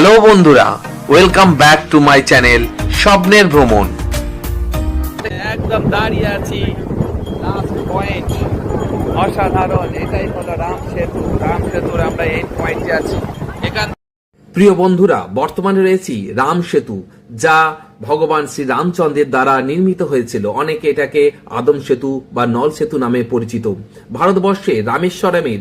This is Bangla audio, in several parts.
হ্যালো বন্ধুরা, welcome back to my channel স্বপ্নের ভ্রমণ। একদম দাঁড়িয়ে আছি লাস্ট পয়েন্ট, অসাধারণ। এটাই হলো রাম সেতু। রাম সেতুর আমরা এই পয়েন্টে আছি। এখান প্রিয় বন্ধুরা, বর্তমানে রয়েছি রাম সেতু, যা ভগবান শ্রী রামচন্দ্রের দ্বারা নির্মিত হয়েছিল। অনেকে এটাকে আদম সেতু বা নল সেতু নামে পরিচিত। ভারতবর্ষে রামেশ্বরমের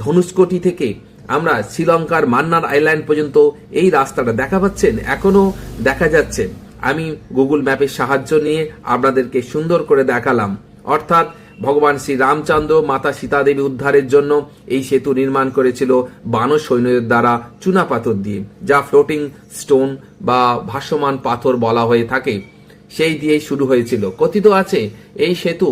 ধনুষ্কোটি থেকে আমরা শ্রীলঙ্কার মান্নার আইল্যান্ড পর্যন্ত এই রাস্তাটা দেখা পাচ্ছেন, এখনো দেখা যাচ্ছে। আমি গুগল ম্যাপের সাহায্য নিয়ে আপনাদেরকে সুন্দর করে দেখালাম। অর্থাৎ ভগবান শ্রী রামচন্দ্র মাতা সীতা দেবী উদ্ধারের জন্য এই সেতু নির্মাণ করেছিল বানর সৈন্যদের দ্বারা চুনা পাথর দিয়ে, যা ফ্লোটিং স্টোন বা ভাসমান পাথর বলা হয়ে থাকে। সেই দিয়েই শুরু হয়েছিল। কথিত আছে এই সেতু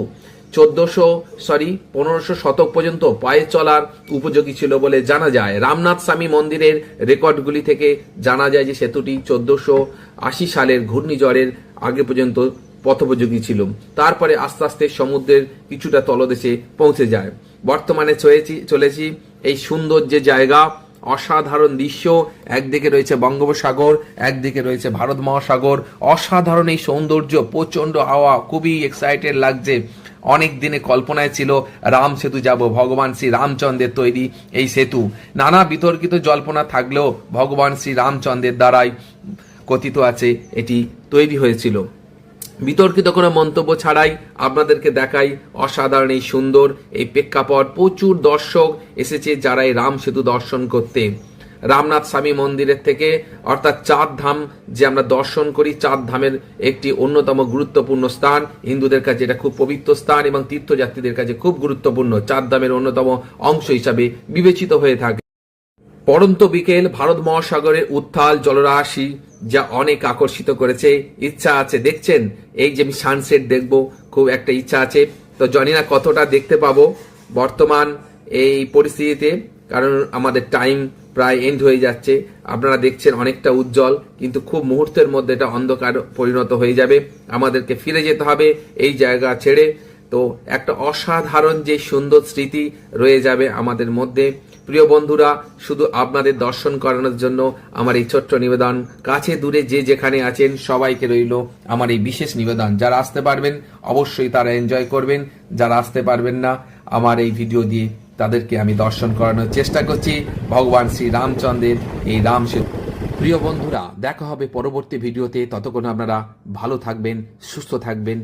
1500 শতক পর্যন্ত পায়ে চলার উপযোগী ছিল বলে জানা যায়। রামনাথ স্বামী মন্দিরের রেকর্ডগুলি থেকে জানা যায় যে সেতুটি 1480 সালের ঘূর্ণিঝড়ের আগে পর্যন্ত পথোপযোগী ছিল। তারপরে আস্তে আস্তে সমুদ্রের কিছুটা তলদেশে পৌঁছে যায়। বর্তমানে চলেছি এই সুন্দর যে জায়গা, অসাধারণ দৃশ্য। একদিকে রয়েছে বঙ্গোপসাগর, একদিকে রয়েছে ভারত মহাসাগর। অসাধারণ এই সৌন্দর্য, প্রচন্ড হাওয়া, খুবই এক্সাইটেড লাগছে। অনেক দিনে কল্পনায় ছিল রাম সেতু যাব, ভগবান শ্রী রামচন্দ্রের তৈরি এই সেতু। নানা বিতর্কিত জল্পনা থাকলেও ভগবান শ্রী রামচন্দ্রের দ্বারাই কথিত আছে এটি তৈরি হয়েছিল। বিতর্কিত কোনো মন্তব্য ছাড়াই আপনাদেরকে দেখাই অসাধারণ এই সুন্দর এই প্রেক্ষাপট। প্রচুর দর্শক এসেছে যারা এই রাম সেতু দর্শন করতে। রামনাথ স্বামী মন্দিরের থেকে, অর্থাৎ চার ধাম যে আমরা দর্শন করি, চার ধামের একটি অন্যতম গুরুত্বপূর্ণ স্থান। হিন্দুদের কাছে এটা খুব পবিত্র স্থান এবং তীর্থযাত্রীদের কাছে খুব গুরুত্বপূর্ণ, চার ধামের অন্যতম অংশ হিসাবে বিবেচিত হয়ে থাকে। পড়ন্ত বিকেল, ভারত মহাসাগরের উত্তাল জলরাশি যা অনেক আকর্ষিত করেছে। ইচ্ছা আছে, দেখছেন এই যে আমি সানসেট দেখব, খুব একটা ইচ্ছা আছে। তো জানি না কতটা দেখতে পাবো বর্তমান এই পরিস্থিতিতে, কারণ আমাদের টাইম প্রায় এন্ড হয়ে যাচ্ছে। আপনারা দেখছেন অনেকটা উজ্জ্বল, কিন্তু খুব মুহূর্তের মধ্যে এটা অন্ধকার পরিণত হয়ে যাবে। আমাদেরকে ফিরে যেতে হবে এই জায়গা ছেড়ে। তো একটা অসাধারণ যে সুন্দর স্মৃতি রয়ে যাবে আমাদের মধ্যে। প্রিয় বন্ধুরা, শুধু আপনাদের দর্শন করানোর জন্য আমার এই ছোট্ট নিবেদন। কাছে দূরে যে যেখানে আছেন সবাইকে রইল আমার এই বিশেষ নিবেদন। যারা আসতে পারবেন অবশ্যই তারা এনজয় করবেন, যারা আসতে পারবেন না আমার এই ভিডিও দিয়ে তাদেরকে আমি দর্শন করানোর চেষ্টা করছি ভগবান শ্রী রামচন্দ্রের এই রাম সেতু। প্রিয় বন্ধুরা, দেখা হবে পরবর্তী ভিডিওতে। ততক্ষণ আপনারা ভালো থাকবেন, সুস্থ থাকবেন।